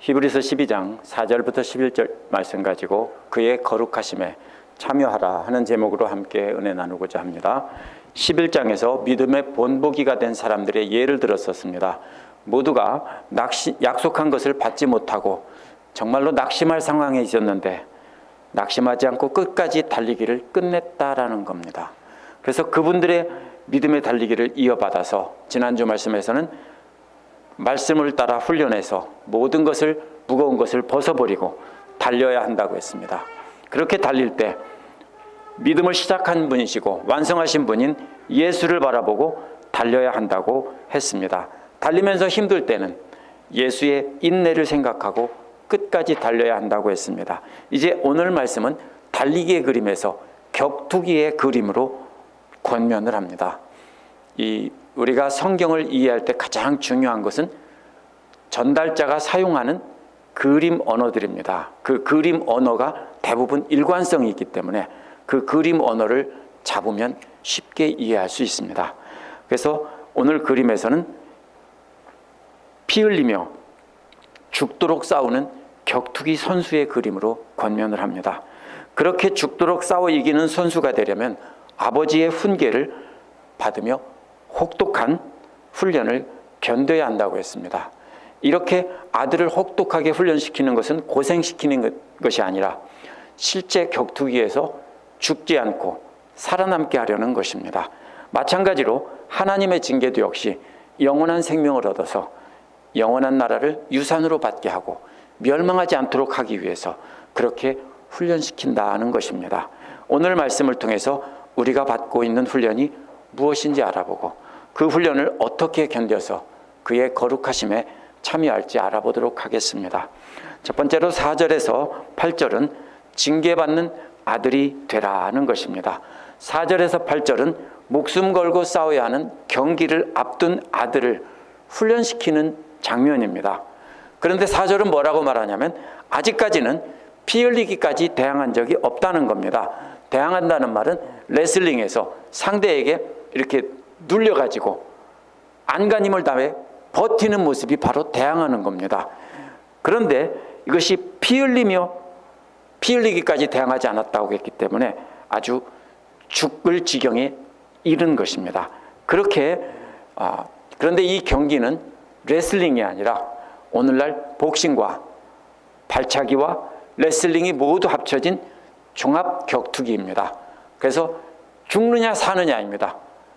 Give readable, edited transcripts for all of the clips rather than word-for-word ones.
히브리서 12장 4절부터 11절 말씀 가지고 그의 거룩하심에 참여하라 하는 제목으로 함께 은혜 나누고자 합니다. 11장에서 믿음의 본보기가 된 사람들의 예를 들었었습니다. 모두가 약속한 것을 받지 못하고 정말로 낙심할 상황에 있었는데 낙심하지 않고 끝까지 달리기를 끝냈다라는 겁니다. 그래서 그분들의 믿음의 달리기를 이어받아서 지난주 말씀에서는 말씀을 따라 훈련해서 모든 것을, 무거운 것을 벗어버리고 달려야 한다고 했습니다. 그렇게 달릴 때 믿음을 시작한 분이시고 완성하신 분인 예수를 바라보고 달려야 한다고 했습니다. 달리면서 힘들 때는 예수의 인내를 생각하고 끝까지 달려야 한다고 했습니다. 이제 오늘 말씀은 달리기의 그림에서 격투기의 그림으로 권면을 합니다. 우리가 성경을 이해할 때 가장 중요한 것은 전달자가 사용하는 그림 언어들입니다. 그 그림 언어가 대부분 일관성이 있기 때문에 그 그림 언어를 잡으면 쉽게 이해할 수 있습니다. 그래서 오늘 그림에서는 피 흘리며 죽도록 싸우는 격투기 선수의 그림으로 권면을 합니다. 그렇게 죽도록 싸워 이기는 선수가 되려면 아버지의 훈계를 받으며 혹독한 훈련을 견뎌야 한다고 했습니다. 이렇게 아들을 혹독하게 훈련시키는 것은 고생시키는 것이 아니라 실제 격투기에서 죽지 않고 살아남게 하려는 것입니다. 마찬가지로 하나님의 징계도 역시 영원한 생명을 얻어서 영원한 나라를 유산으로 받게 하고 멸망하지 않도록 하기 위해서 그렇게 훈련시킨다는 것입니다. 오늘 말씀을 통해서 우리가 받고 있는 훈련이 무엇인지 알아보고 그 훈련을 어떻게 견뎌서 그의 거룩하심에 참여할지 알아보도록 하겠습니다. 첫 번째로 4절에서 8절은 징계받는 아들이 되라는 것입니다. 4절에서 8절은 목숨 걸고 싸워야 하는 경기를 앞둔 아들을 훈련시키는 장면입니다. 그런데 4절은 뭐라고 말하냐면 아직까지는 피 흘리기까지 대항한 적이 없다는 겁니다. 대항한다는 말은 레슬링에서 상대에게 이렇게 눌려가지고 안간힘을 다해 버티는 모습이 바로 대항하는 겁니다. 그런데 이것이 피 흘리기까지 대항하지 않았다고 했기 때문에 아주 죽을 지경에 이른 것입니다. 그런데 이 경기는 레슬링이 아니라 오늘날 복싱과 발차기와 레슬링이 모두 합쳐진 종합 격투기입니다. 그래서 죽느냐 사느냐입니다.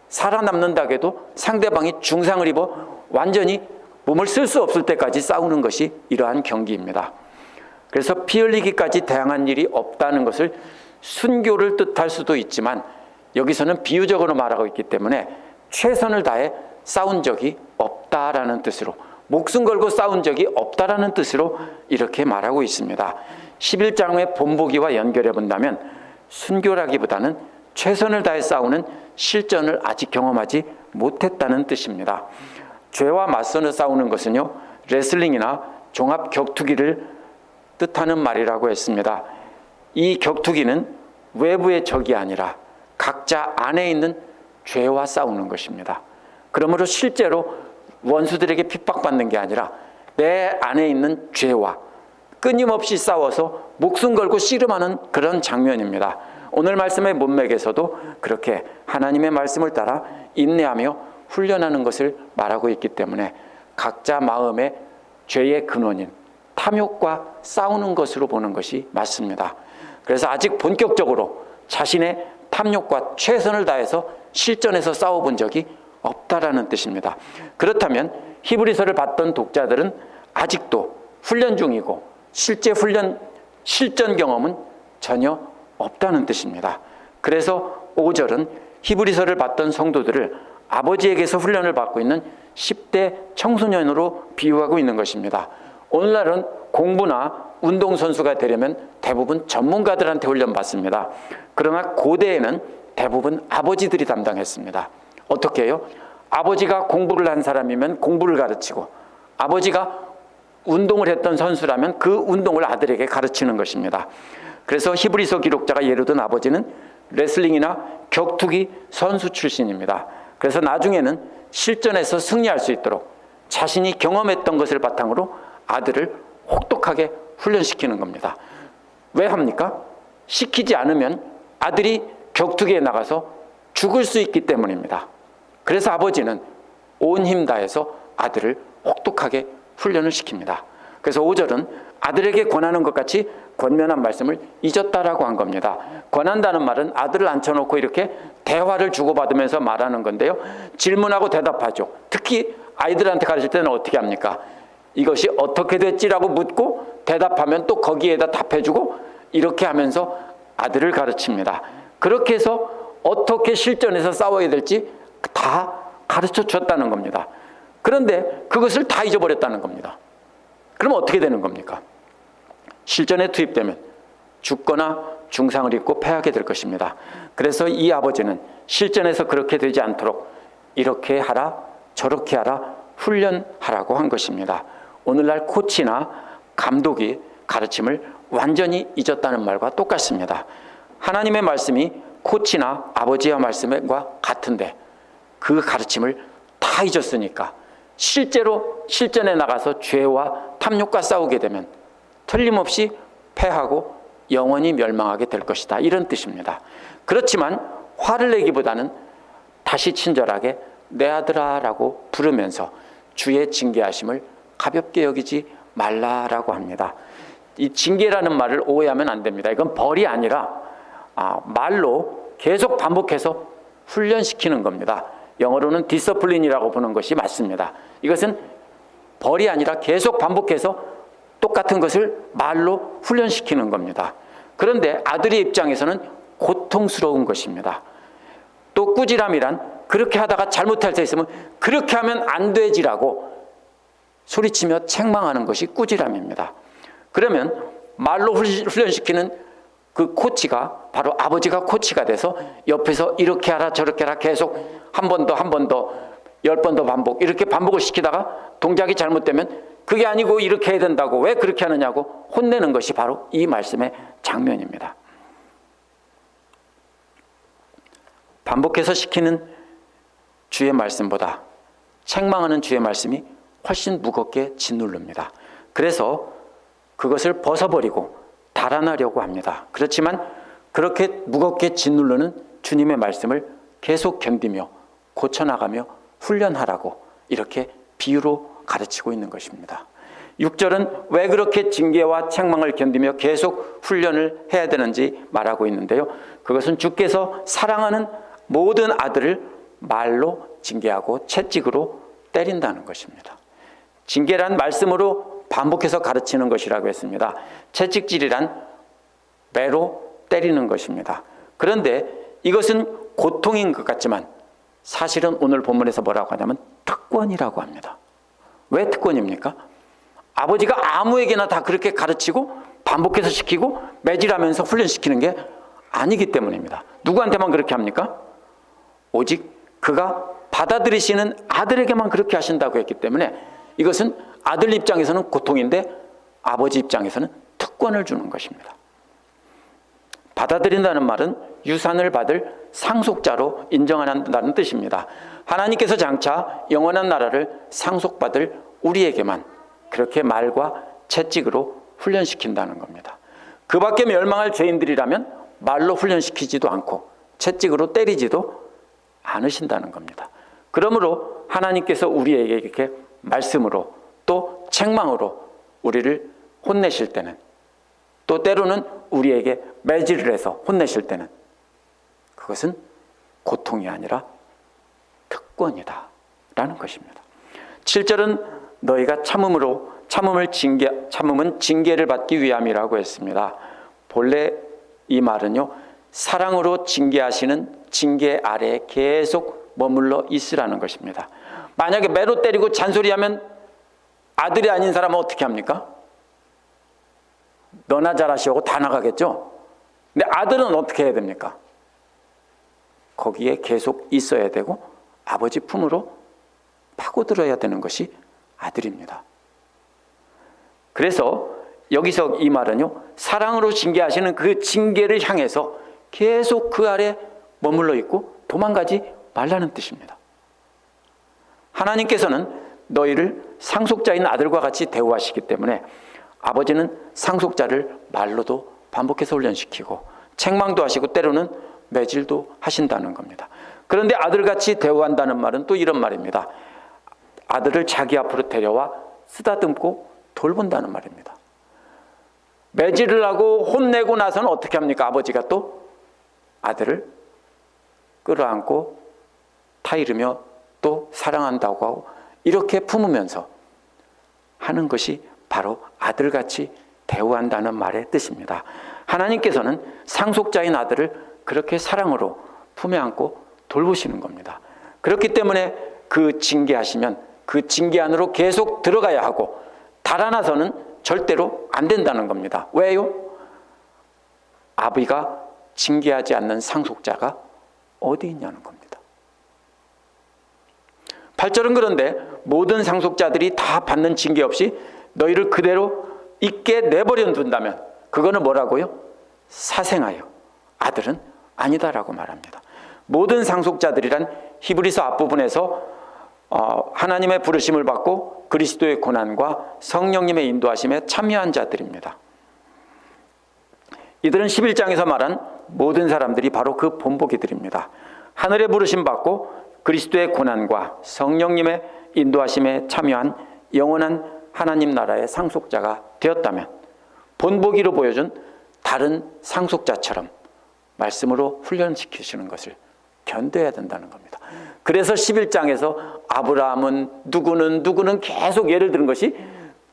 살아남는다고 해도 상대방이 중상을 입어 완전히 몸을 쓸 수 없을 때까지 싸우는 것이 이러한 경기입니다. 그래서 피 흘리기까지 대항한 일이 없다는 것을 순교를 뜻할 수도 있지만 여기서는 비유적으로 말하고 있기 때문에 최선을 다해 싸운 적이 없다라는 뜻으로 목숨 걸고 싸운 적이 없다라는 뜻으로 이렇게 말하고 있습니다. 11장의 본보기와 연결해 본다면 순교라기보다는 최선을 다해 싸우는 실전을 아직 경험하지 못했다는 뜻입니다. 죄와 맞서는 싸우는 것은요, 레슬링이나 종합 격투기를 뜻하는 말이라고 했습니다. 이 격투기는 외부의 적이 아니라 각자 안에 있는 죄와 싸우는 것입니다. 그러므로 실제로 원수들에게 핍박받는 게 아니라 내 안에 있는 죄와 끊임없이 싸워서 목숨 걸고 씨름하는 그런 장면입니다. 오늘 말씀의 문맥에서도 그렇게 하나님의 말씀을 따라 인내하며 훈련하는 것을 말하고 있기 때문에 각자 마음의 죄의 근원인 탐욕과 싸우는 것으로 보는 것이 맞습니다. 그래서 아직 본격적으로 자신의 탐욕과 최선을 다해서 실전에서 싸워본 적이 없다라는 뜻입니다. 그렇다면 히브리서를 봤던 독자들은 아직도 훈련 중이고 실전 경험은 전혀 없다는 뜻입니다. 그래서 5절은 히브리서를 봤던 성도들을 아버지에게서 훈련을 받고 있는 10대 청소년으로 비유하고 있는 것입니다. 오늘날은 공부나 운동선수가 되려면 대부분 전문가들한테 훈련받습니다. 그러나 고대에는 대부분 아버지들이 담당했습니다. 어떻게 해요? 아버지가 공부를 한 사람이면 공부를 가르치고 아버지가 운동을 했던 선수라면 그 운동을 아들에게 가르치는 것입니다. 그래서 히브리서 기록자가 예를 든 아버지는 레슬링이나 격투기 선수 출신입니다. 그래서 나중에는 실전에서 승리할 수 있도록 자신이 경험했던 것을 바탕으로 아들을 혹독하게 훈련시키는 겁니다. 왜 합니까? 시키지 않으면 아들이 격투기에 나가서 죽을 수 있기 때문입니다. 그래서 아버지는 온 힘 다해서 아들을 혹독하게 훈련을 시킵니다. 그래서 5절은 아들에게 권하는 것 같이 권면한 말씀을 잊었다라고 한 겁니다. 권한다는 말은 아들을 앉혀놓고 이렇게 대화를 주고받으면서 말하는 건데요. 질문하고 대답하죠. 특히 아이들한테 가르칠 때는 어떻게 합니까? 이것이 어떻게 됐지라고 묻고 대답하면 또 거기에다 답해주고 이렇게 하면서 아들을 가르칩니다. 그렇게 해서 어떻게 실전에서 싸워야 될지 다 가르쳐 줬다는 겁니다. 그런데 그것을 다 잊어버렸다는 겁니다. 그럼 어떻게 되는 겁니까? 실전에 투입되면 죽거나 중상을 입고 패하게 될 것입니다. 그래서 이 아버지는 실전에서 그렇게 되지 않도록 이렇게 하라 저렇게 하라 훈련하라고 한 것입니다. 오늘날 코치나 감독이 가르침을 완전히 잊었다는 말과 똑같습니다. 하나님의 말씀이 코치나 아버지의 말씀과 같은데 그 가르침을 다 잊었으니까 실제로 실전에 나가서 죄와 탐욕과 싸우게 되면 틀림없이 패하고 영원히 멸망하게 될 것이다, 이런 뜻입니다. 그렇지만 화를 내기보다는 다시 친절하게 내 아들아 라고 부르면서 주의 징계하심을 가볍게 여기지 말라라고 합니다. 이 징계라는 말을 오해하면 안 됩니다. 이건 벌이 아니라 말로 계속 반복해서 훈련시키는 겁니다. 영어로는 디서플린이라고 부르는 것이 맞습니다. 이것은 벌이 아니라 계속 반복해서 똑같은 것을 말로 훈련시키는 겁니다. 그런데 아들의 입장에서는 고통스러운 것입니다. 또 꾸지람이란 그렇게 하다가 잘못할 때 있으면 그렇게 하면 안 되지라고 소리치며 책망하는 것이 꾸지람입니다. 그러면 말로 훈련시키는 그 코치가 바로 아버지가 코치가 돼서 옆에서 이렇게 하라 저렇게 하라 계속 한 번 더 10번 더 반복 이렇게 반복을 시키다가 동작이 잘못되면 그게 아니고 이렇게 해야 된다고 왜 그렇게 하느냐고 혼내는 것이 바로 이 말씀의 장면입니다. 반복해서 시키는 주의 말씀보다 책망하는 주의 말씀이 훨씬 무겁게 짓누릅니다. 그래서 그것을 벗어버리고 달아나려고 합니다. 그렇지만 그렇게 무겁게 짓누르는 주님의 말씀을 계속 견디며 고쳐나가며 훈련하라고 이렇게 비유로 가르치고 있는 것입니다. 6절은 왜 그렇게 징계와 책망을 견디며 계속 훈련을 해야 되는지 말하고 있는데요. 그것은 주께서 사랑하는 모든 아들을 말로 징계하고 채찍으로 때린다는 것입니다. 징계란 말씀으로 반복해서 가르치는 것이라고 했습니다. 채찍질이란 매로 때리는 것입니다. 그런데 이것은 고통인 것 같지만 사실은 오늘 본문에서 뭐라고 하냐면 특권이라고 합니다. 왜 특권입니까? 아버지가 아무에게나 다 그렇게 가르치고 반복해서 시키고 매질하면서 훈련시키는 게 아니기 때문입니다. 누구한테만 그렇게 합니까? 오직 그가 받아들이시는 아들에게만 그렇게 하신다고 했기 때문에 이것은 아들 입장에서는 고통인데 아버지 입장에서는 특권을 주는 것입니다. 받아들인다는 말은 유산을 받을 상속자로 인정한다는 뜻입니다. 하나님께서 장차 영원한 나라를 상속받을 우리에게만 그렇게 말과 채찍으로 훈련시킨다는 겁니다. 그 밖에 멸망할 죄인들이라면 말로 훈련시키지도 않고 채찍으로 때리지도 않으신다는 겁니다. 그러므로 하나님께서 우리에게 이렇게 말씀으로 또 책망으로 우리를 혼내실 때는 또 때로는 우리에게 매질을 해서 혼내실 때는 그것은 고통이 아니라 특권이다 라는 것입니다. 7절은 너희가 참음은 징계를 받기 위함이라고 했습니다. 본래 이 말은요, 사랑으로 징계하시는 징계 아래에 계속 머물러 있으라는 것입니다. 만약에 매로 때리고 잔소리하면 아들이 아닌 사람은 어떻게 합니까? 너나 잘하시오 다 나가겠죠? 근데 아들은 어떻게 해야 됩니까? 거기에 계속 있어야 되고 아버지 품으로 파고들어야 되는 것이 아들입니다. 그래서 여기서 이 말은요, 사랑으로 징계하시는 그 징계를 향해서 계속 그 아래 머물러 있고 도망가지 말라는 뜻입니다. 하나님께서는 너희를 상속자인 아들과 같이 대우하시기 때문에 아버지는 상속자를 말로도 반복해서 훈련시키고 책망도 하시고 때로는 매질도 하신다는 겁니다. 그런데 아들같이 대우한다는 말은 또 이런 말입니다. 아들을 자기 앞으로 데려와 쓰다듬고 돌본다는 말입니다. 매질을 하고 혼내고 나서는 어떻게 합니까? 아버지가 또 아들을 끌어안고 타이르며 또 사랑한다고 하고 이렇게 품으면서 하는 것이 바로 아들같이 대우한다는 말의 뜻입니다. 하나님께서는 상속자인 아들을 그렇게 사랑으로 품에 안고 돌보시는 겁니다. 그렇기 때문에 그 징계하시면 그 징계 안으로 계속 들어가야 하고 달아나서는 절대로 안 된다는 겁니다. 왜요? 아비가 징계하지 않는 상속자가 어디 있냐는 겁니다. 8절은 그런데 모든 상속자들이 다 받는 징계 없이 너희를 그대로 있게 내버려 둔다면 그거는 뭐라고요? 사생아요. 아들은 아니다라고 말합니다. 모든 상속자들이란 히브리서 앞부분에서 하나님의 부르심을 받고 그리스도의 고난과 성령님의 인도하심에 참여한 자들입니다. 이들은 11장에서 말한 모든 사람들이 바로 그 본보기들입니다. 하늘의 부르심 받고 그리스도의 고난과 성령님의 인도하심에 참여한 영원한 하나님 나라의 상속자가 되었다면 본보기로 보여준 다른 상속자처럼 말씀으로 훈련시키시는 것을 견뎌야 된다는 겁니다. 그래서 11장에서 아브라함은 누구는 계속 예를 드는 것이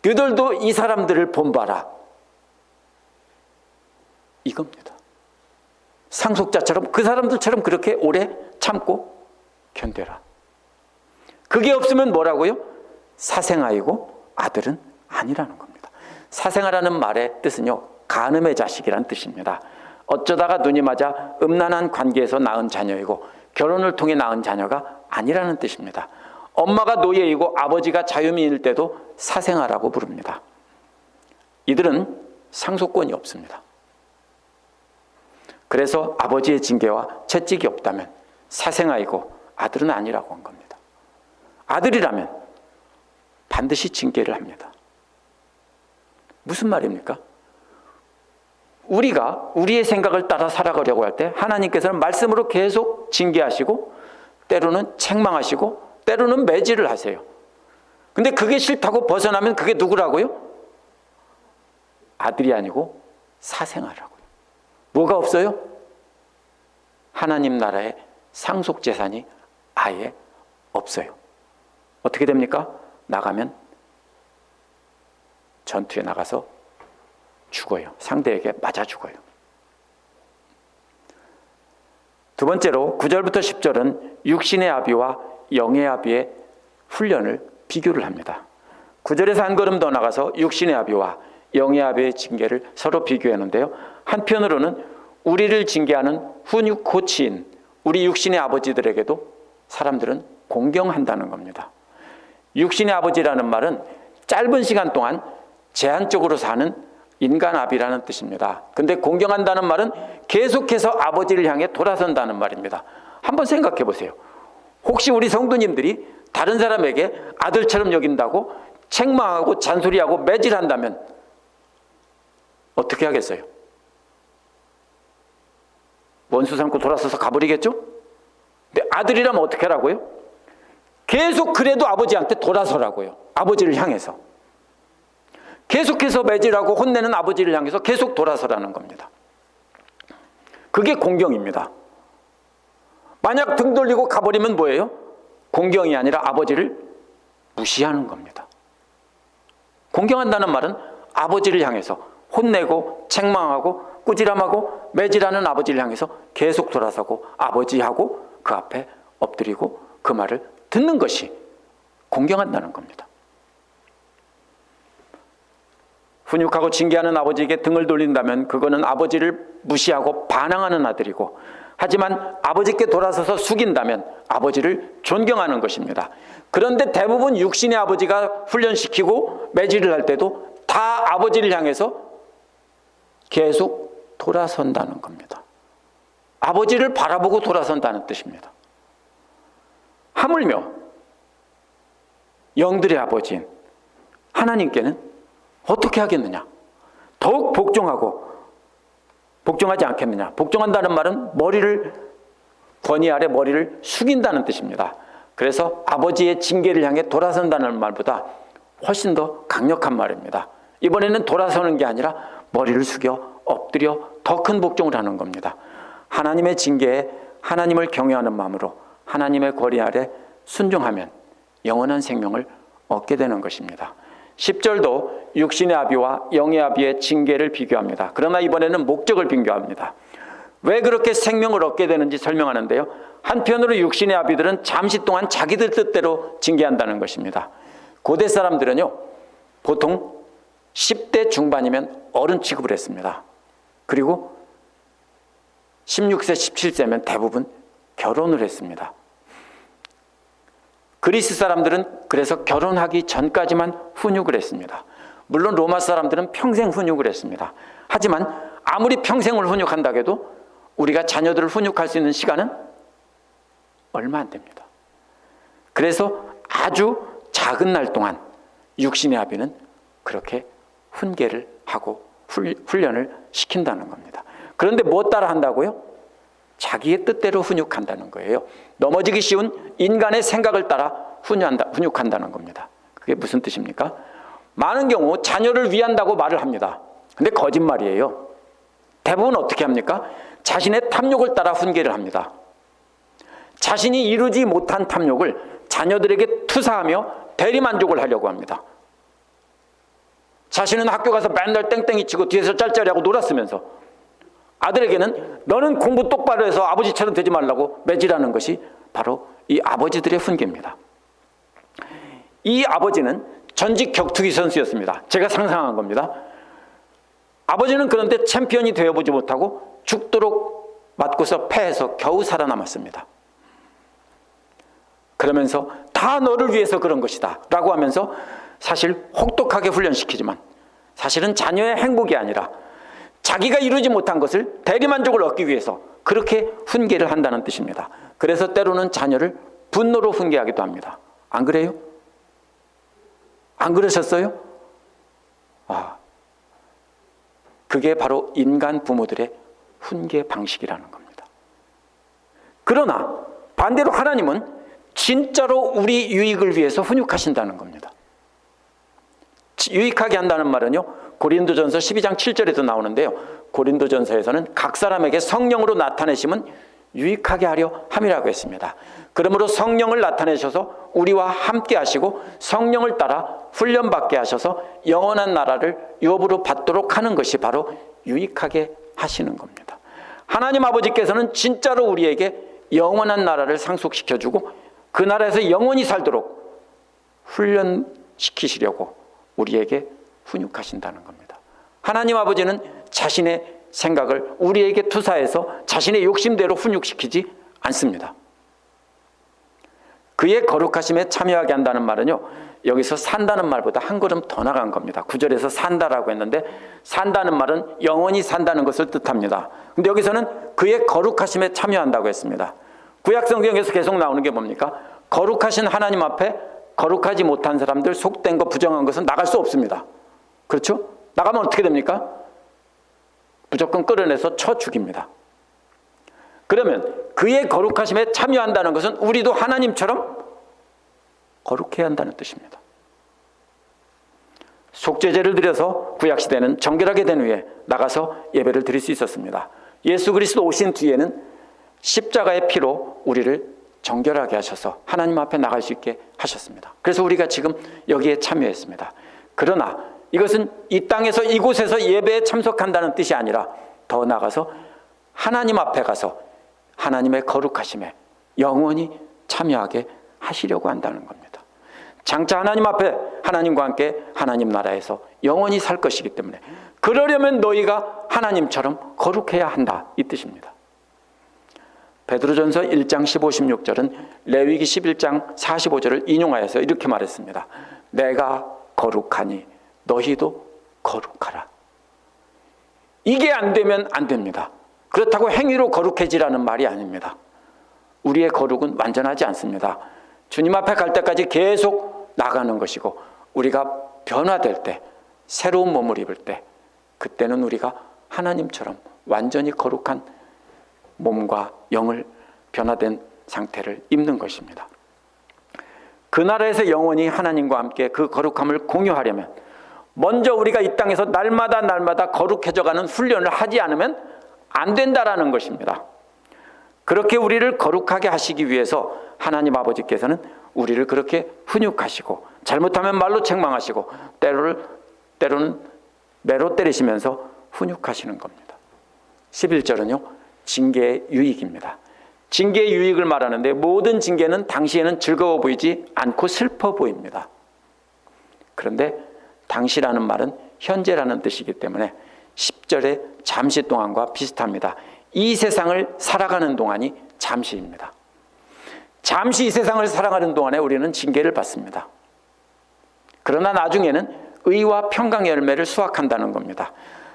너희들도 이 사람들을 본봐라 이겁니다. 상속자처럼 그 사람들처럼 그렇게 오래 참고 견뎌라. 그게 없으면 뭐라고요? 사생아이고 아들은 아니라는 겁니다. 사생아라는 말의 뜻은요, 간음의 자식이란 뜻입니다. 어쩌다가 눈이 맞아 음란한 관계에서 낳은 자녀이고 결혼을 통해 낳은 자녀가 아니라는 뜻입니다. 엄마가 노예이고 아버지가 자유민일 때도 사생아라고 부릅니다. 이들은 상속권이 없습니다. 그래서 아버지의 징계와 채찍이 없다면 사생아이고 아들은 아니라고 한 겁니다. 아들이라면 반드시 징계를 합니다. 무슨 말입니까? 우리가 우리의 생각을 따라 살아가려고 할 때 하나님께서는 말씀으로 계속 징계하시고 때로는 책망하시고 때로는 매질을 하세요. 근데 그게 싫다고 벗어나면 그게 누구라고요? 아들이 아니고 사생아라고요. 뭐가 없어요? 하나님 나라의 상속 재산이 아예 없어요. 어떻게 됩니까? 나가면 전투에 나가서 죽어요. 상대에게 맞아 죽어요. 두 번째로 9절부터 10절은 육신의 아비와 영의 아비의 훈련을 비교를 합니다. 9절에서 한 걸음 더 나가서 육신의 아비와 영의 아비의 징계를 서로 비교하는데요. 한편으로는 우리를 징계하는 훈육 코치인 우리 육신의 아버지들에게도 사람들은 공경한다는 겁니다. 육신의 아버지라는 말은 짧은 시간 동안 제한적으로 사는 인간 아비라는 뜻입니다. 근데 공경한다는 말은 계속해서 아버지를 향해 돌아선다는 말입니다. 한번 생각해 보세요. 혹시 우리 성도님들이 다른 사람에게 아들처럼 여긴다고 책망하고 잔소리하고 매질한다면 어떻게 하겠어요? 원수 삼고 돌아서서 가버리겠죠? 근데 아들이라면 어떻게 하라고요? 계속 그래도 아버지한테 돌아서라고요. 아버지를 향해서. 계속해서 매질하고 혼내는 아버지를 향해서 계속 돌아서라는 겁니다. 그게 공경입니다. 만약 등 돌리고 가버리면 뭐예요? 공경이 아니라 아버지를 무시하는 겁니다. 공경한다는 말은 아버지를 향해서 혼내고 책망하고 꾸지람하고 매질하는 아버지를 향해서 계속 돌아서고 아버지하고 그 앞에 엎드리고 그 말을 듣는 것이 공경한다는 겁니다. 훈육하고 징계하는 아버지에게 등을 돌린다면 그거는 아버지를 무시하고 반항하는 아들이고, 하지만 아버지께 돌아서서 숙인다면 아버지를 존경하는 것입니다. 그런데 대부분 육신의 아버지가 훈련시키고 매질을 할 때도 다 아버지를 향해서 계속 돌아선다는 겁니다. 아버지를 바라보고 돌아선다는 뜻입니다. 하물며 영들의 아버지인 하나님께는 어떻게 하겠느냐? 더욱 복종하지 않겠느냐? 복종한다는 말은 권위 아래 머리를 숙인다는 뜻입니다. 그래서 아버지의 징계를 향해 돌아선다는 말보다 훨씬 더 강력한 말입니다. 이번에는 돌아서는 게 아니라 머리를 숙여 엎드려 더 큰 복종을 하는 겁니다. 하나님의 징계에 하나님을 경외하는 마음으로 하나님의 권위 아래 순종하면 영원한 생명을 얻게 되는 것입니다. 10절도 육신의 아비와 영의 아비의 징계를 비교합니다. 그러나 이번에는 목적을 비교합니다. 왜 그렇게 생명을 얻게 되는지 설명하는데요. 한편으로 육신의 아비들은 잠시 동안 자기들 뜻대로 징계한다는 것입니다. 고대 사람들은요, 보통 10대 중반이면 어른 취급을 했습니다. 그리고 16세, 17세면 대부분 결혼을 했습니다. 그리스 사람들은 그래서 결혼하기 전까지만 훈육을 했습니다. 물론 로마 사람들은 평생 훈육을 했습니다. 하지만 아무리 평생을 훈육한다고 해도 우리가 자녀들을 훈육할 수 있는 시간은 얼마 안 됩니다. 그래서 아주 작은 날 동안 육신의 아비는 그렇게 훈계를 하고 훈련을 시킨다는 겁니다. 그런데 뭐 따라 한다고요? 자기의 뜻대로 훈육한다는 거예요. 넘어지기 쉬운 인간의 생각을 따라 훈육한다는 겁니다. 그게 무슨 뜻입니까? 많은 경우 자녀를 위한다고 말을 합니다. 근데 거짓말이에요. 대부분 어떻게 합니까? 자신의 탐욕을 따라 훈계를 합니다. 자신이 이루지 못한 탐욕을 자녀들에게 투사하며 대리만족을 하려고 합니다. 자신은 학교 가서 맨날 땡땡이 치고 뒤에서 짤짤이하고 놀았으면서 아들에게는 너는 공부 똑바로 해서 아버지처럼 되지 말라고 매질하는 것이 바로 이 아버지들의 훈계입니다. 이 아버지는 전직 격투기 선수였습니다. 제가 상상한 겁니다. 아버지는 그런데 챔피언이 되어보지 못하고 죽도록 맞고서 패해서 겨우 살아남았습니다. 그러면서 다 너를 위해서 그런 것이다 라고 하면서 사실 혹독하게 훈련시키지만 사실은 자녀의 행복이 아니라 자기가 이루지 못한 것을 대리만족을 얻기 위해서 그렇게 훈계를 한다는 뜻입니다. 그래서 때로는 자녀를 분노로 훈계하기도 합니다. 안 그래요? 안 그러셨어요? 그게 바로 인간 부모들의 훈계 방식이라는 겁니다. 그러나 반대로 하나님은 진짜로 우리 유익을 위해서 훈육하신다는 겁니다. 유익하게 한다는 말은요, 고린도전서 12장 7절에도 나오는데요. 고린도전서에서는 각 사람에게 성령으로 나타내심은 유익하게 하려 함이라고 했습니다. 그러므로 성령을 나타내셔서 우리와 함께 하시고 성령을 따라 훈련받게 하셔서 영원한 나라를 유업으로 받도록 하는 것이 바로 유익하게 하시는 겁니다. 하나님 아버지께서는 진짜로 우리에게 영원한 나라를 상속시켜주고 그 나라에서 영원히 살도록 훈련시키시려고 우리에게 훈육하신다는 겁니다. 하나님 아버지는 자신의 생각을 우리에게 투사해서 자신의 욕심대로 훈육시키지 않습니다. 그의 거룩하심에 참여하게 한다는 말은요, 여기서 산다는 말보다 한 걸음 더 나간 겁니다. 9절에서 산다라고 했는데 산다는 말은 영원히 산다는 것을 뜻합니다. 근데 여기서는 그의 거룩하심에 참여한다고 했습니다. 구약 성경에서 계속 나오는 게 뭡니까? 거룩하신 하나님 앞에 거룩하지 못한 사람들, 속된 거, 부정한 것은 나갈 수 없습니다. 그렇죠? 나가면 어떻게 됩니까? 무조건 끌어내서 쳐 죽입니다. 그러면 그의 거룩하심에 참여한다는 것은 우리도 하나님처럼 거룩해야 한다는 뜻입니다. 속죄제를 드려서 구약시대는 정결하게 된 후에 나가서 예배를 드릴 수 있었습니다. 예수 그리스도 오신 뒤에는 십자가의 피로 우리를 정결하게 하셔서 하나님 앞에 나갈 수 있게 하셨습니다. 그래서 우리가 지금 여기에 참여했습니다. 그러나 이것은 이 땅에서 이곳에서 예배에 참석한다는 뜻이 아니라 더 나아가서 하나님 앞에 가서 하나님의 거룩하심에 영원히 참여하게 하시려고 한다는 겁니다. 장차 하나님 앞에 하나님과 함께 하나님 나라에서 영원히 살 것이기 때문에 그러려면 너희가 하나님처럼 거룩해야 한다, 이 뜻입니다. 베드로전서 1장 15, 16절은 레위기 11장 45절을 인용하여서 이렇게 말했습니다. 내가 거룩하니 너희도 거룩하라. 이게 안 되면 안 됩니다. 그렇다고 행위로 거룩해지라는 말이 아닙니다. 우리의 거룩은 완전하지 않습니다. 주님 앞에 갈 때까지 계속 나가는 것이고 우리가 변화될 때 새로운 몸을 입을 때, 그때는 우리가 하나님처럼 완전히 거룩한 몸과 영을 변화된 상태를 입는 것입니다. 그 나라에서 영원히 하나님과 함께 그 거룩함을 공유하려면 먼저 우리가 이 땅에서 날마다 거룩해져가는 훈련을 하지 않으면 안 된다라는 것입니다. 그렇게 우리를 거룩하게 하시기 위해서 하나님 아버지께서는 우리를 그렇게 훈육하시고, 잘못하면 말로 책망하시고, 때로는 매로 때리시면서 훈육하시는 겁니다. 11절은요, 징계의 유익입니다. 징계의 유익을 말하는데, 모든 징계는 당시에는 즐거워 보이지 않고 슬퍼 보입니다. 그런데 당시라는 말은 현재라는 뜻이기 때문에 10절의 잠시 동안과 비슷합니다. 이 세상을 살아가는 동안이 잠시입니다. 잠시 이 세상을 살아가는 동안에 우리는 징계를 받습니다. 그러나 나중에는 의와 평강의 열매를 수확한다는 겁니다.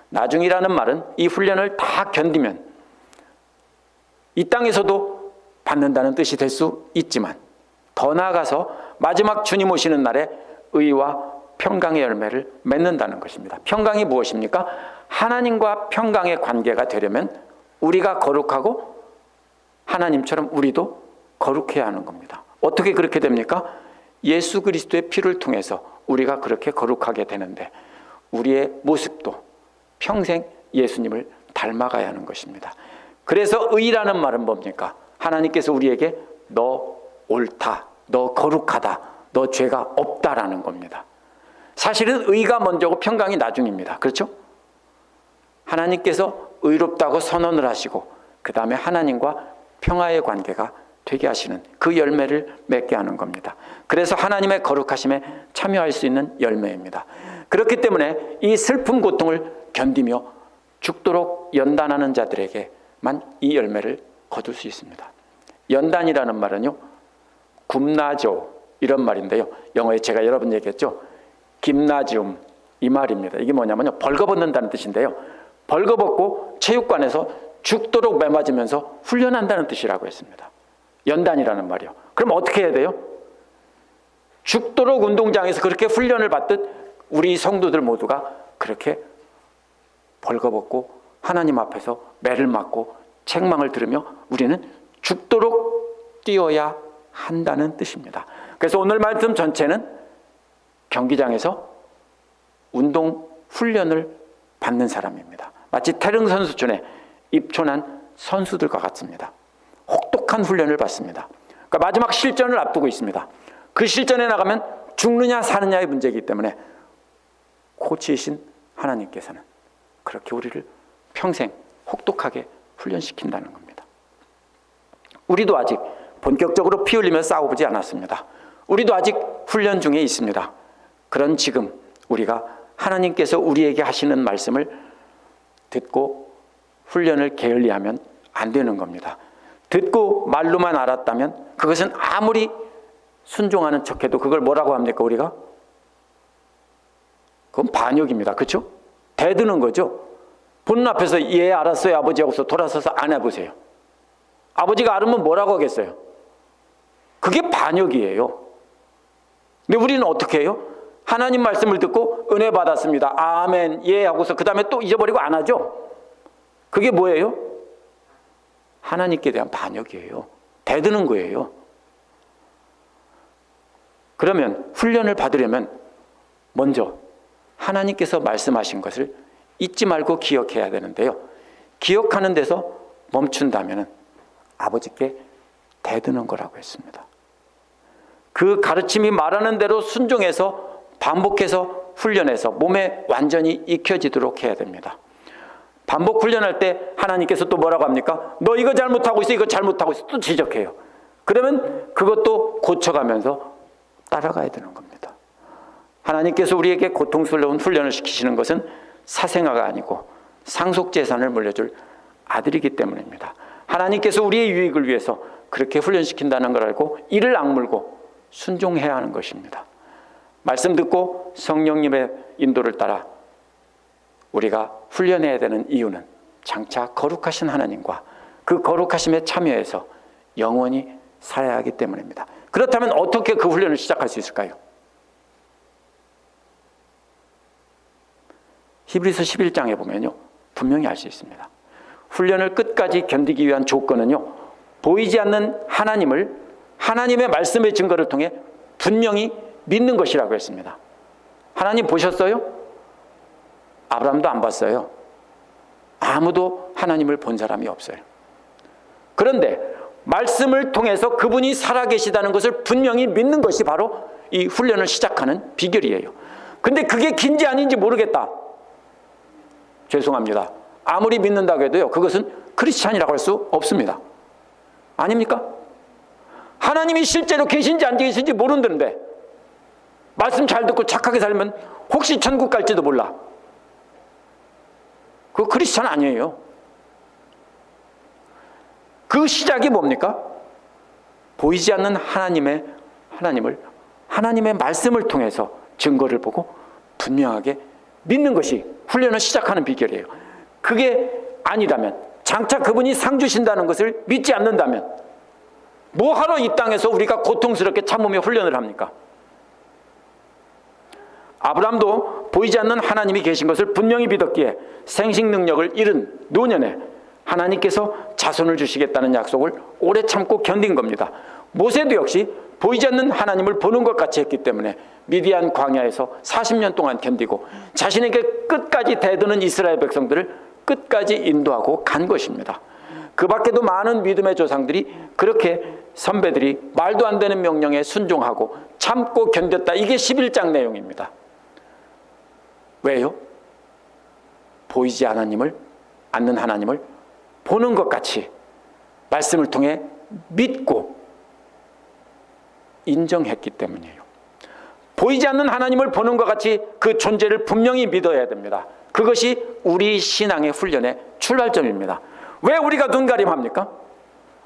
나중이라는 말은 이 훈련을 다 견디면 이 땅에서도 받는다는 뜻이 될 수 있지만, 더 나아가서 마지막 주님 오시는 날에 의와 평강의 열매를 맺는다는 것입니다. 평강이 무엇입니까? 하나님과 평강의 관계가 되려면 우리가 거룩하고 하나님처럼 우리도 거룩해야 하는 겁니다. 어떻게 그렇게 됩니까? 예수 그리스도의 피를 통해서 우리가 그렇게 거룩하게 되는데, 우리의 모습도 평생 예수님을 닮아가야 하는 것입니다. 그래서 의라는 말은 뭡니까? 하나님께서 우리에게 너 옳다, 너 거룩하다, 너 죄가 없다라는 겁니다. 사실은 의가 먼저고 평강이 나중입니다. 그렇죠? 하나님께서 의롭다고 선언을 하시고, 그 다음에 하나님과 평화의 관계가 되게 하시는 그 열매를 맺게 하는 겁니다. 그래서 하나님의 거룩하심에 참여할 수 있는 열매입니다. 그렇기 때문에 이 슬픈 고통을 견디며 죽도록 연단하는 자들에게만 이 열매를 거둘 수 있습니다. 연단이라는 말은요, 굼나죠 이런 말인데요, 영어에 제가 여러 번 얘기했죠, 김나지움 이 말입니다. 이게 뭐냐면요, 벌거벗는다는 뜻인데요, 벌거벗고 체육관에서 죽도록 매맞으면서 훈련한다는 뜻이라고 했습니다. 연단이라는 말이요. 그럼 어떻게 해야 돼요? 죽도록 운동장에서 그렇게 훈련을 받듯 우리 성도들 모두가 그렇게 벌거벗고 하나님 앞에서 매를 맞고 책망을 들으며 우리는 죽도록 뛰어야 한다는 뜻입니다. 그래서 오늘 말씀 전체는 경기장에서 운동 훈련을 받는 사람입니다. 마치 태릉 선수촌에 입촌한 선수들과 같습니다. 혹독한 훈련을 받습니다. 그러니까 마지막 실전을 앞두고 있습니다. 그 실전에 나가면 죽느냐 사느냐의 문제이기 때문에 코치이신 하나님께서는 그렇게 우리를 평생 혹독하게 훈련시킨다는 겁니다. 우리도 아직 본격적으로 피 흘리며 싸워보지 않았습니다. 우리도 아직 훈련 중에 있습니다. 그런 지금 우리가 하나님께서 우리에게 하시는 말씀을 듣고 훈련을 게을리하면 안 되는 겁니다. 듣고 말로만 알았다면 그것은 아무리 순종하는 척해도 그걸 뭐라고 합니까, 우리가? 그건 반역입니다. 그렇죠? 대드는 거죠. 본 앞에서 예 알았어요 아버지 하고서 돌아서서 안 해보세요. 아버지가 알으면 뭐라고 하겠어요? 그게 반역이에요. 근데 우리는 어떻게 해요? 하나님 말씀을 듣고 은혜 받았습니다, 아멘, 예 하고서 그 다음에 또 잊어버리고 안 하죠. 그게 뭐예요? 하나님께 대한 반역이에요. 대드는 거예요. 그러면 훈련을 받으려면 먼저 하나님께서 말씀하신 것을 잊지 말고 기억해야 되는데요, 기억하는 데서 멈춘다면 아버지께 대드는 거라고 했습니다. 그 가르침이 말하는 대로 순종해서 반복해서 훈련해서 몸에 완전히 익혀지도록 해야 됩니다. 반복 훈련할 때 하나님께서 또 뭐라고 합니까? 너 이거 잘못하고 있어, 이거 잘못하고 있어, 또 지적해요. 그러면 그것도 고쳐가면서 따라가야 되는 겁니다. 하나님께서 우리에게 고통스러운 훈련을 시키시는 것은 사생아가 아니고 상속재산을 물려줄 아들이기 때문입니다. 하나님께서 우리의 유익을 위해서 그렇게 훈련시킨다는 걸 알고 이를 악물고 순종해야 하는 것입니다. 말씀 듣고 성령님의 인도를 따라 우리가 훈련해야 되는 이유는 장차 거룩하신 하나님과 그 거룩하심에 참여해서 영원히 살아야 하기 때문입니다. 그렇다면 어떻게 그 훈련을 시작할 수 있을까요? 히브리서 11장에 보면요, 분명히 알 수 있습니다. 훈련을 끝까지 견디기 위한 조건은요, 보이지 않는 하나님을 하나님의 말씀의 증거를 통해 분명히 믿는 것이라고 했습니다. 하나님 보셨어요? 아브라함도 안 봤어요. 아무도 하나님을 본 사람이 없어요. 그런데 말씀을 통해서 그분이 살아계시다는 것을 분명히 믿는 것이 바로 이 훈련을 시작하는 비결이에요. 근데 그게 긴지 아닌지 모르겠다. 죄송합니다. 아무리 믿는다고 해도요, 그것은 크리스찬이라고 할 수 없습니다. 아닙니까? 하나님이 실제로 계신지 안 계신지 모른다는데 말씀 잘 듣고 착하게 살면 혹시 천국 갈지도 몰라. 그거 크리스찬 아니에요. 그 시작이 뭡니까? 보이지 않는 하나님을 하나님의 말씀을 통해서 증거를 보고 분명하게 믿는 것이 훈련을 시작하는 비결이에요. 그게 아니라면, 장차 그분이 상 주신다는 것을 믿지 않는다면 뭐하러 이 땅에서 우리가 고통스럽게 참으며 훈련을 합니까? 아브라함도 보이지 않는 하나님이 계신 것을 분명히 믿었기에 생식 능력을 잃은 노년에 하나님께서 자손을 주시겠다는 약속을 오래 참고 견딘 겁니다. 모세도 역시 보이지 않는 하나님을 보는 것 같이 했기 때문에 미디안 광야에서 40년 동안 견디고 자신에게 끝까지 대드는 이스라엘 백성들을 끝까지 인도하고 간 것입니다. 그 밖에도 많은 믿음의 조상들이 그렇게 선배들이 말도 안 되는 명령에 순종하고 참고 견뎠다. 이게 11장 내용입니다. 왜요? 보이지 않는 하나님을 보는 것 같이 말씀을 통해 믿고 인정했기 때문이에요. 보이지 않는 하나님을 보는 것 같이 그 존재를 분명히 믿어야 됩니다. 그것이 우리 신앙의 훈련의 출발점입니다. 왜 우리가 눈가림합니까?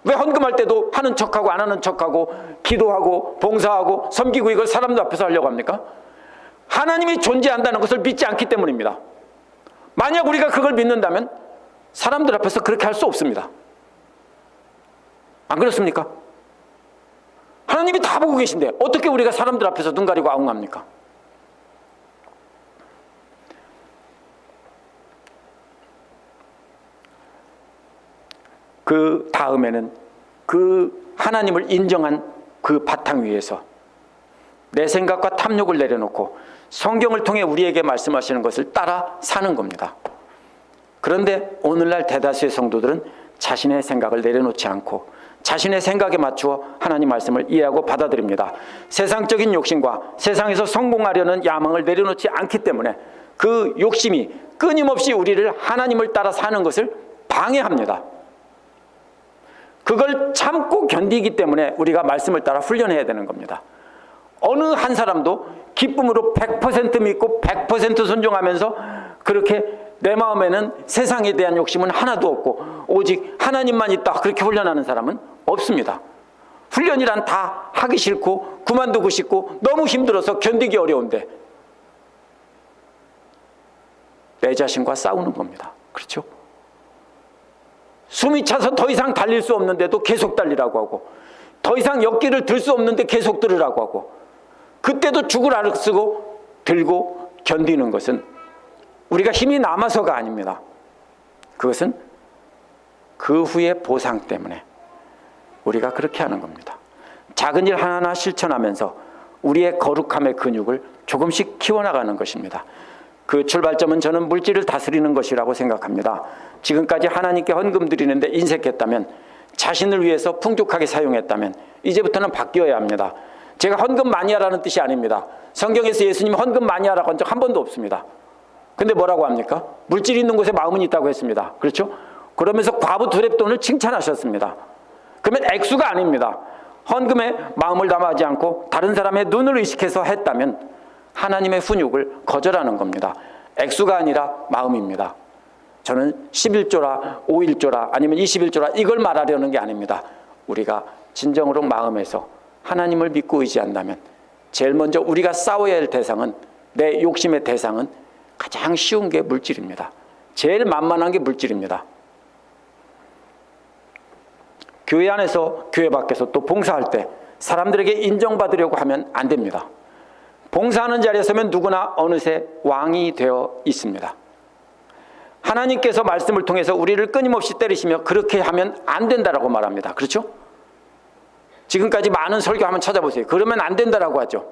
왜 헌금할 때도 하는 척하고 안 하는 척하고 기도하고 봉사하고 섬기고 이걸 사람들 앞에서 하려고 합니까? 하나님이 존재한다는 것을 믿지 않기 때문입니다. 만약 우리가 그걸 믿는다면 사람들 앞에서 그렇게 할 수 없습니다. 안 그렇습니까? 하나님이 다 보고 계신데 어떻게 우리가 사람들 앞에서 눈 가리고 아웅합니까? 그 다음에는 그 하나님을 인정한 그 바탕 위에서 내 생각과 탐욕을 내려놓고 성경을 통해 우리에게 말씀하시는 것을 따라 사는 겁니다. 그런데 오늘날 대다수의 성도들은 자신의 생각을 내려놓지 않고 자신의 생각에 맞추어 하나님 말씀을 이해하고 받아들입니다. 세상적인 욕심과 세상에서 성공하려는 야망을 내려놓지 않기 때문에 그 욕심이 끊임없이 우리를 하나님을 따라 사는 것을 방해합니다. 그걸 참고 견디기 때문에 우리가 말씀을 따라 훈련해야 되는 겁니다. 어느 한 사람도 기쁨으로 100% 믿고 100% 순종하면서 그렇게 내 마음에는 세상에 대한 욕심은 하나도 없고 오직 하나님만 있다 그렇게 훈련하는 사람은 없습니다. 훈련이란 다 하기 싫고 그만두고 싶고 너무 힘들어서 견디기 어려운데 내 자신과 싸우는 겁니다. 그렇죠? 숨이 차서 더 이상 달릴 수 없는데도 계속 달리라고 하고 더 이상 역기를 들 수 없는데 계속 들으라고 하고 그때도 죽을 알을 쓰고 들고 견디는 것은 우리가 힘이 남아서가 아닙니다. 그것은 그 후의 보상 때문에 우리가 그렇게 하는 겁니다. 작은 일 하나하나 실천하면서 우리의 거룩함의 근육을 조금씩 키워나가는 것입니다. 그 출발점은 저는 물질을 다스리는 것이라고 생각합니다. 지금까지 하나님께 헌금 드리는데 인색했다면, 자신을 위해서 풍족하게 사용했다면 이제부터는 바뀌어야 합니다. 제가 헌금 많이 하라는 뜻이 아닙니다. 성경에서 예수님이 헌금 많이 하라고 한 적 한 번도 없습니다. 근데 뭐라고 합니까? 물질이 있는 곳에 마음은 있다고 했습니다. 그렇죠? 그러면서 과부 두 렙돈을 칭찬하셨습니다. 그러면 액수가 아닙니다. 헌금에 마음을 담아하지 않고 다른 사람의 눈을 의식해서 했다면 하나님의 훈육을 거절하는 겁니다. 액수가 아니라 마음입니다. 저는 11조라 5일조라 아니면 21조라 이걸 말하려는 게 아닙니다. 우리가 진정으로 마음에서 하나님을 믿고 의지한다면 제일 먼저 우리가 싸워야 할 대상은, 내 욕심의 대상은 가장 쉬운 게 물질입니다. 제일 만만한 게 물질입니다. 교회 안에서 교회 밖에서 또 봉사할 때 사람들에게 인정받으려고 하면 안 됩니다. 봉사하는 자리에 서면 누구나 어느새 왕이 되어 있습니다. 하나님께서 말씀을 통해서 우리를 끊임없이 때리시며 그렇게 하면 안 된다라고 말합니다. 그렇죠? 지금까지 많은 설교 한번 찾아보세요. 그러면 안 된다라고 하죠.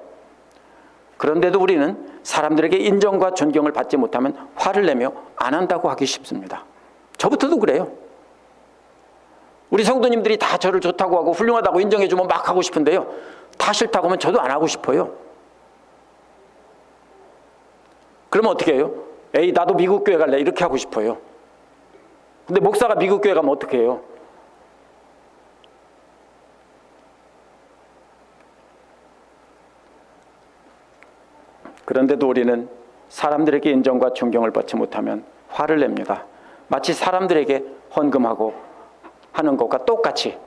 그런데도 우리는 사람들에게 인정과 존경을 받지 못하면 화를 내며 안 한다고 하기 쉽습니다. 저부터도 그래요. 우리 성도님들이 다 저를 좋다고 하고 훌륭하다고 인정해주면 막 하고 싶은데요, 다 싫다고 하면 저도 안 하고 싶어요. 그러면 어떻게 해요? 에이, 나도 미국 교회 갈래, 이렇게 하고 싶어요. 근데 목사가 미국 교회 가면 어떻게 해요? 그런데도 우리는 사람들에게 인정과 존경을 받지 못하면 화를 냅니다. 마치 사람들에게 헌금하고 하는 것과 똑같이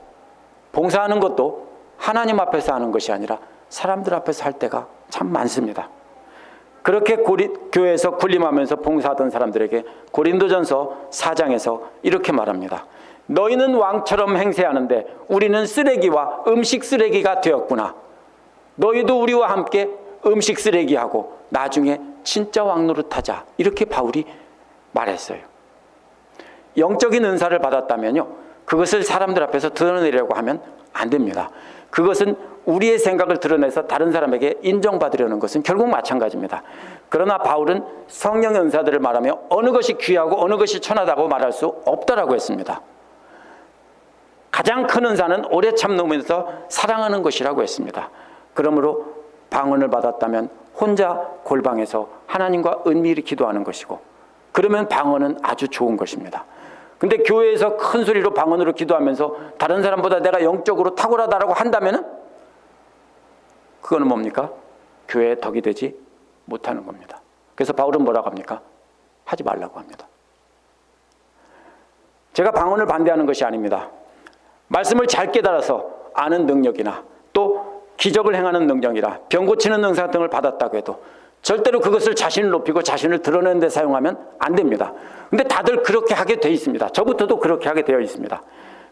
봉사하는 것도 하나님 앞에서 하는 것이 아니라 사람들 앞에서 할 때가 참 많습니다. 그렇게 교회에서 군림하면서 봉사하던 사람들에게 고린도전서 4장에서 이렇게 말합니다. 너희는 왕처럼 행세하는데 우리는 쓰레기와 음식 쓰레기가 되었구나. 너희도 우리와 함께 음식 쓰레기하고 나중에 진짜 왕 노릇하자. 이렇게 바울이 말했어요. 영적인 은사를 받았다면요, 그것을 사람들 앞에서 드러내려고 하면 안 됩니다. 그것은 우리의 생각을 드러내서 다른 사람에게 인정받으려는 것은 결국 마찬가지입니다. 그러나 바울은 성령의 은사들을 말하며 어느 것이 귀하고 어느 것이 천하다고 말할 수 없다라고 했습니다. 가장 큰 은사는 오래 참으면서 사랑하는 것이라고 했습니다. 그러므로 방언을 받았다면 혼자 골방에서 하나님과 은밀히 기도하는 것이고, 그러면 방언은 아주 좋은 것입니다. 근데 교회에서 큰 소리로 방언으로 기도하면서 다른 사람보다 내가 영적으로 탁월하다라고 한다면 그거는 뭡니까? 교회의 덕이 되지 못하는 겁니다. 그래서 바울은 뭐라고 합니까? 하지 말라고 합니다. 제가 방언을 반대하는 것이 아닙니다. 말씀을 잘 깨달아서 아는 능력이나 또 기적을 행하는 능력이라 병 고치는 능사 등을 받았다고 해도 절대로 그것을 자신을 높이고 자신을 드러내는 데 사용하면 안 됩니다. 근데 다들 그렇게 하게 돼 있습니다. 저부터도 그렇게 하게 되어 있습니다.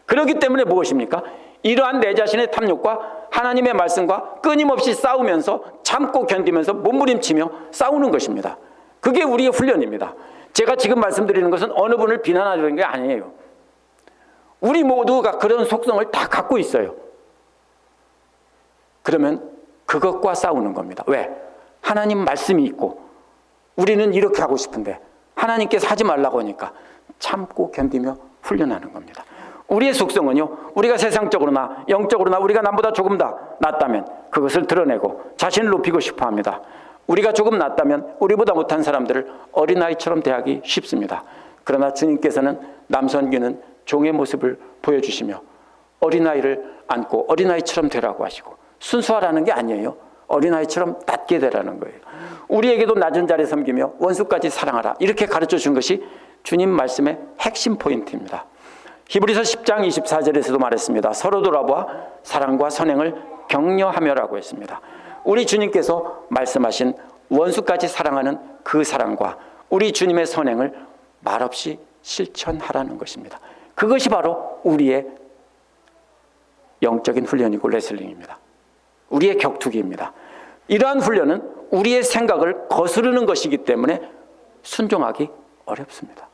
그렇기 때문에 무엇입니까? 이러한 내 자신의 탐욕과 하나님의 말씀과 끊임없이 싸우면서 참고 견디면서 몸부림치며 싸우는 것입니다. 그게 우리의 훈련입니다. 제가 지금 말씀드리는 것은 어느 분을 비난하려는 게 아니에요. 우리 모두가 그런 속성을 다 갖고 있어요. 그러면 그것과 싸우는 겁니다. 왜? 하나님 말씀이 있고 우리는 이렇게 하고 싶은데 하나님께서 하지 말라고 하니까 참고 견디며 훈련하는 겁니다. 우리의 속성은요, 우리가 세상적으로나 영적으로나 우리가 남보다 조금 더 낫다면 그것을 드러내고 자신을 높이고 싶어 합니다. 우리가 조금 낫다면 우리보다 못한 사람들을 어린아이처럼 대하기 쉽습니다. 그러나 주님께서는 남선귀는 종의 모습을 보여주시며 어린아이를 안고 어린아이처럼 되라고 하시고, 순수하라는 게 아니에요. 어린아이처럼 낮게 되라는 거예요. 우리에게도 낮은 자리에 섬기며 원수까지 사랑하라, 이렇게 가르쳐 준 것이 주님 말씀의 핵심 포인트입니다. 히브리서 10장 24절에서도 말했습니다. 서로 돌아보아 사랑과 선행을 격려하며라고 했습니다. 우리 주님께서 말씀하신 원수까지 사랑하는 그 사랑과 우리 주님의 선행을 말없이 실천하라는 것입니다. 그것이 바로 우리의 영적인 훈련이고 레슬링입니다. 우리의 격투기입니다. 이러한 훈련은 우리의 생각을 거스르는 것이기 때문에 순종하기 어렵습니다.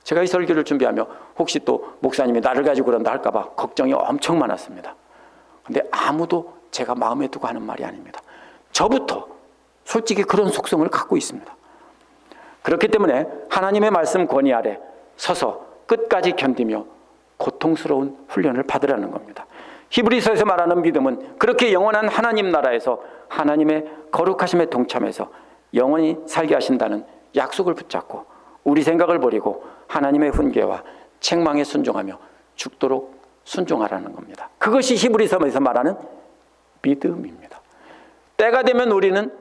제가 이 설교를 준비하며 혹시 또 목사님이 나를 가지고 그런다 할까 봐 걱정이 엄청 많았습니다. 근데 아무도 제가 마음에 두고 하는 말이 아닙니다. 저부터 솔직히 그런 속성을 갖고 있습니다. 그렇기 때문에 하나님의 말씀 권위 아래 서서 끝까지 견디며 고통스러운 훈련을 받으라는 겁니다. 히브리서에서 말하는 믿음은 그렇게 영원한 하나님 나라에서 하나님의 거룩하심에 동참해서 영원히 살게 하신다는 약속을 붙잡고 우리 생각을 버리고 하나님의 훈계와 책망에 순종하며 죽도록 순종하라는 겁니다. 그것이 히브리서에서 말하는 믿음입니다. 때가 되면 우리는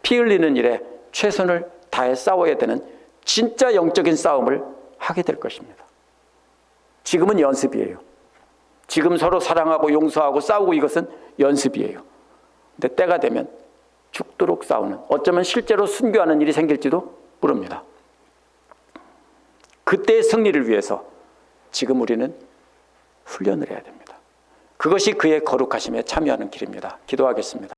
피 흘리는 일에 최선을 다해 싸워야 되는 진짜 영적인 싸움을 하게 될 것입니다. 지금은 연습이에요. 지금 서로 사랑하고 용서하고 싸우고 이것은 연습이에요. 근데 때가 되면 죽도록 싸우는, 어쩌면 실제로 순교하는 일이 생길지도 모릅니다. 그때의 승리를 위해서 지금 우리는 훈련을 해야 됩니다. 그것이 그의 거룩하심에 참여하는 길입니다. 기도하겠습니다.